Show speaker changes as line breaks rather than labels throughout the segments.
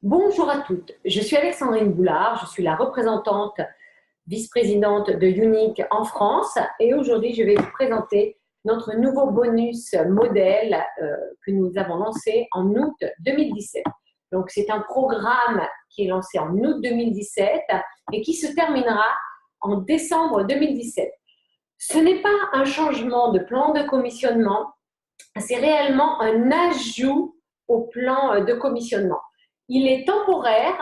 Bonjour à toutes, je suis Alexandrine Boulard, je suis la représentante vice-présidente de Unique en France et aujourd'hui je vais vous présenter notre nouveau bonus modèle que nous avons lancé en août 2017. Donc c'est un programme qui est lancé en août 2017 et qui se terminera en décembre 2017. Ce n'est pas un changement de plan de commissionnement, c'est réellement un ajout au plan de commissionnement. Il est temporaire,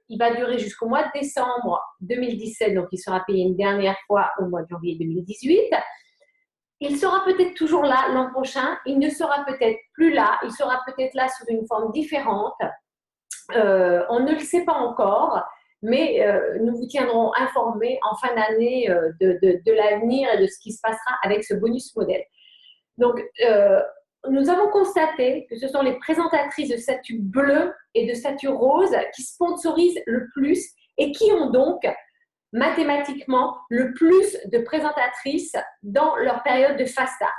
il va durer jusqu'au mois de décembre 2017, donc il sera payé une dernière fois au mois de janvier 2018. Il sera peut-être toujours là l'an prochain, il ne sera peut-être plus là, il sera peut-être là sous une forme différente. On ne le sait pas encore, mais nous vous tiendrons informés en fin d'année de l'avenir et de ce qui se passera avec ce bonus modèle. Donc, nous avons constaté que ce sont les présentatrices de statut bleu et de statut rose qui sponsorisent le plus et qui ont donc mathématiquement le plus de présentatrices dans leur période de fast start.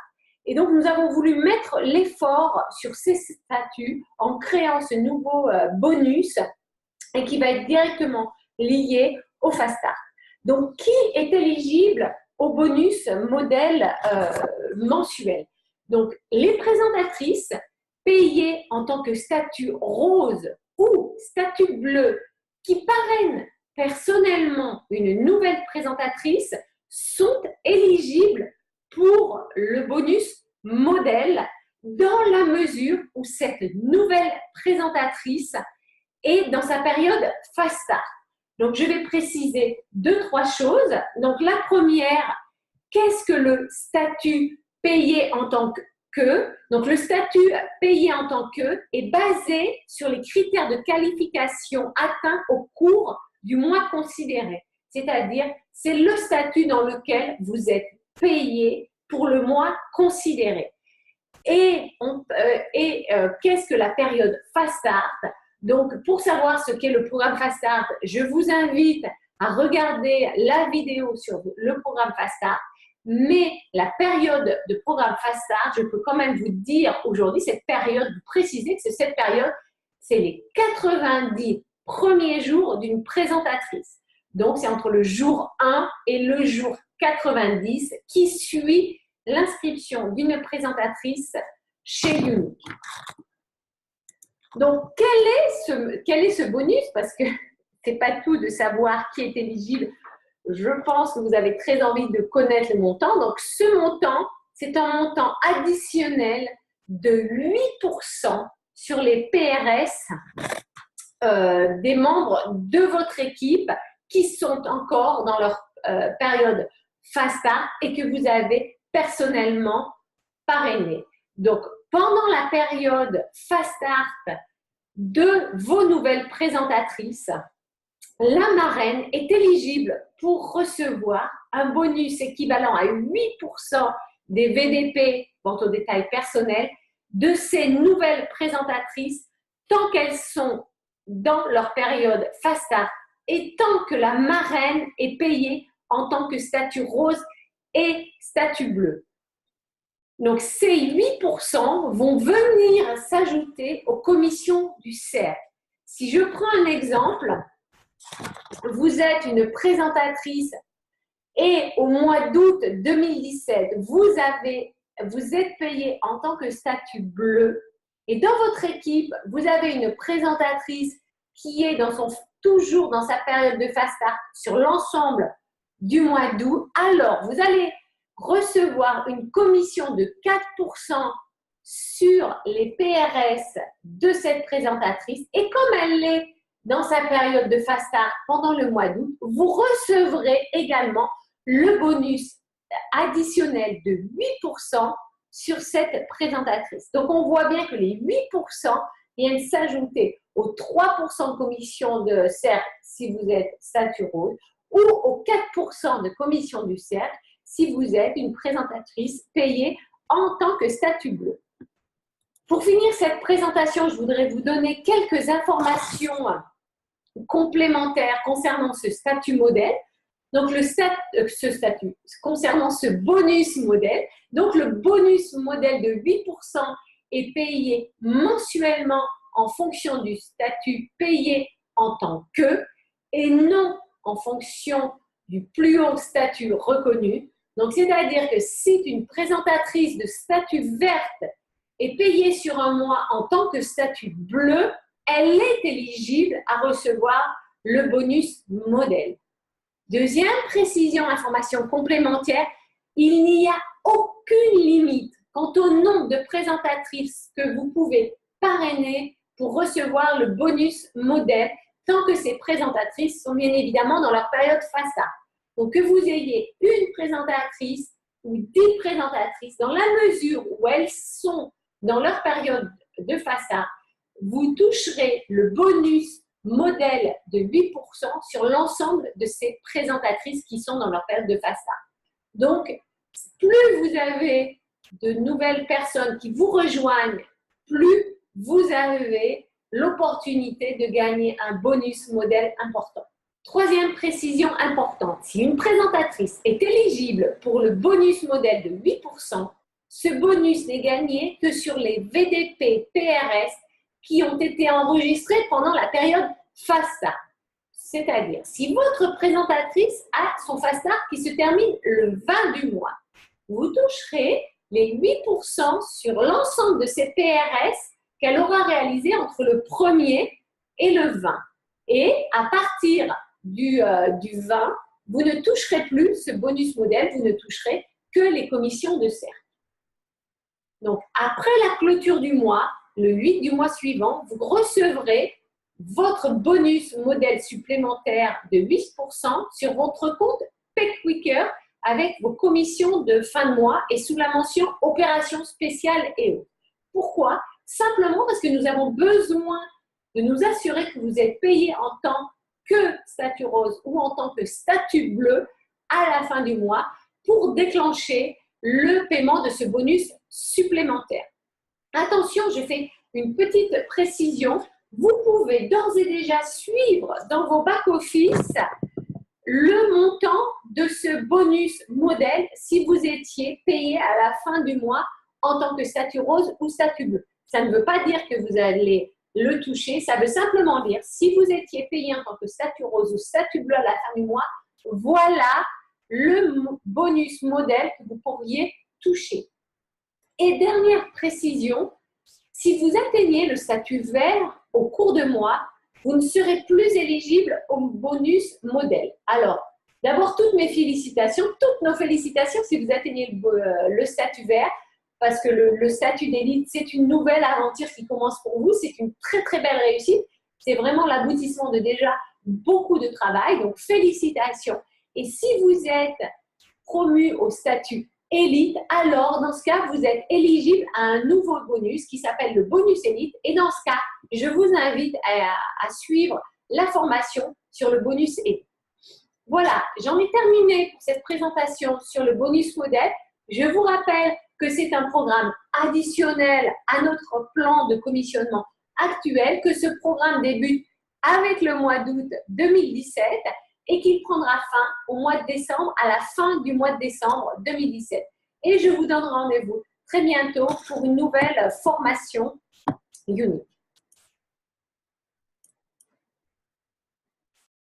Et donc, nous avons voulu mettre l'effort sur ces statuts en créant ce nouveau bonus et qui va être directement lié au fast start. Donc, qui est éligible au bonus modèle mensuel? Donc, les présentatrices payées en tant que statut rose ou statut bleu qui parrainent personnellement une nouvelle présentatrice sont éligibles pour le bonus modèle dans la mesure où cette nouvelle présentatrice est dans sa période fast start. Donc, je vais préciser 2-3 choses. Donc, la première, qu'est-ce que le statut payé en tant que? Donc, le statut payé en tant que est basé sur les critères de qualification atteints au cours du mois considéré. C'est-à-dire, c'est le statut dans lequel vous êtes payé pour le mois considéré. Et qu'est-ce que la période fast start? Donc, pour savoir ce qu'est le programme fast start, je vous invite à regarder la vidéo sur le programme fast start. Mais la période de programme fast start, je peux quand même vous dire aujourd'hui, cette période, vous préciser que cette période, c'est les 90 premiers jours d'une présentatrice. Donc, c'est entre le jour 1 et le jour 90 qui suit l'inscription d'une présentatrice chez Unique. Donc, quel est ce bonus? Parce que ce n'est pas tout de savoir qui est éligible. Je pense que vous avez très envie de connaître le montant. Donc, ce montant, c'est un montant additionnel de 8% sur les PRS des membres de votre équipe qui sont encore dans leur période fast start et que vous avez personnellement parrainé. Donc, pendant la période fast start de vos nouvelles présentatrices, la marraine est éligible pour recevoir un bonus équivalent à 8% des VDP, vente au détail personnel, de ces nouvelles présentatrices tant qu'elles sont dans leur période fast start et tant que la marraine est payée en tant que statut rose et statut bleu. Donc, ces 8% vont venir s'ajouter aux commissions du cercle. Si je prends un exemple, vous êtes une présentatrice et au mois d'août 2017, vous êtes payé en tant que statut bleu et dans votre équipe, vous avez une présentatrice qui est toujours dans sa période de fast start sur l'ensemble du mois d'août, alors vous allez recevoir une commission de 4% sur les PRS de cette présentatrice et comme elle est dans sa période de fast start pendant le mois d'août, vous recevrez également le bonus additionnel de 8% sur cette présentatrice. Donc, on voit bien que les 8% viennent s'ajouter aux 3% de commission de cercle si vous êtes statut rose ou aux 4% de commission du cercle si vous êtes une présentatrice payée en tant que statut bleu. Pour finir cette présentation, je voudrais vous donner quelques informations complémentaires concernant ce statut modèle. Donc, concernant ce bonus modèle. Donc, le bonus modèle de 8% est payé mensuellement en fonction du statut payé en tant que et non en fonction du plus haut statut reconnu. Donc, c'est-à-dire que si une présentatrice de statut verte est payée sur un mois en tant que statut bleu, elle est éligible à recevoir le bonus modèle. Deuxième précision, information complémentaire, il n'y a aucune limite quant au nombre de présentatrices que vous pouvez parrainer pour recevoir le bonus modèle, tant que ces présentatrices sont bien évidemment dans leur période FASTA. Donc, que vous ayez une présentatrice ou 10 présentatrices, dans la mesure où elles sont dans leur période de FASTA, vous toucherez le bonus modèle de 8% sur l'ensemble de ces présentatrices qui sont dans leur période de FASTA. Donc, plus vous avez de nouvelles personnes qui vous rejoignent, plus vous avez l'opportunité de gagner un bonus modèle important. Troisième précision importante, si une présentatrice est éligible pour le bonus modèle de 8%, ce bonus n'est gagné que sur les VDP PRS qui ont été enregistrés pendant la période FASTA. C'est-à-dire, si votre présentatrice a son FASTA qui se termine le 20 du mois, vous toucherez les 8% sur l'ensemble de ces PRS qu'elle aura réalisés entre le 1er et le 20. Et à partir du 20, vous ne toucherez plus ce bonus modèle, vous ne toucherez que les commissions de cercle. Donc, après la clôture du mois, le 8 du mois suivant, vous recevrez votre bonus modèle supplémentaire de 8% sur votre compte PayQuicker avec vos commissions de fin de mois et sous la mention opérations spéciales et autres. Pourquoi? Simplement parce que nous avons besoin de nous assurer que vous êtes payé en tant que statut rose ou en tant que statut bleu à la fin du mois pour déclencher le paiement de ce bonus supplémentaire. Attention, je fais une petite précision. Vous pouvez d'ores et déjà suivre dans vos back-office le montant de ce bonus modèle si vous étiez payé à la fin du mois en tant que statut rose ou statut bleu. Ça ne veut pas dire que vous allez le toucher, ça veut simplement dire si vous étiez payé en tant que statut rose ou statut bleu à la fin du mois, voilà le bonus modèle que vous pourriez toucher. Et dernière précision, si vous atteignez le statut vert au cours de mois, vous ne serez plus éligible au bonus modèle. Alors, d'abord, toutes nos félicitations si vous atteignez le statut vert, parce que le statut d'élite, c'est une nouvelle aventure qui commence pour vous. C'est une très, très belle réussite. C'est vraiment l'aboutissement de déjà beaucoup de travail. Donc, félicitations. Et si vous êtes promu au statut élite, alors dans ce cas, vous êtes éligible à un nouveau bonus qui s'appelle le bonus élite. Et dans ce cas, je vous invite à suivre la formation sur le bonus élite. Voilà, j'en ai terminé pour cette présentation sur le bonus modèle. Je vous rappelle que c'est un programme additionnel à notre plan de commissionnement actuel, que ce programme débute avec le mois d'août 2017 et qu'il prendra fin au mois de décembre, à la fin du mois de décembre 2017. Et je vous donne rendez-vous très bientôt pour une nouvelle formation unique.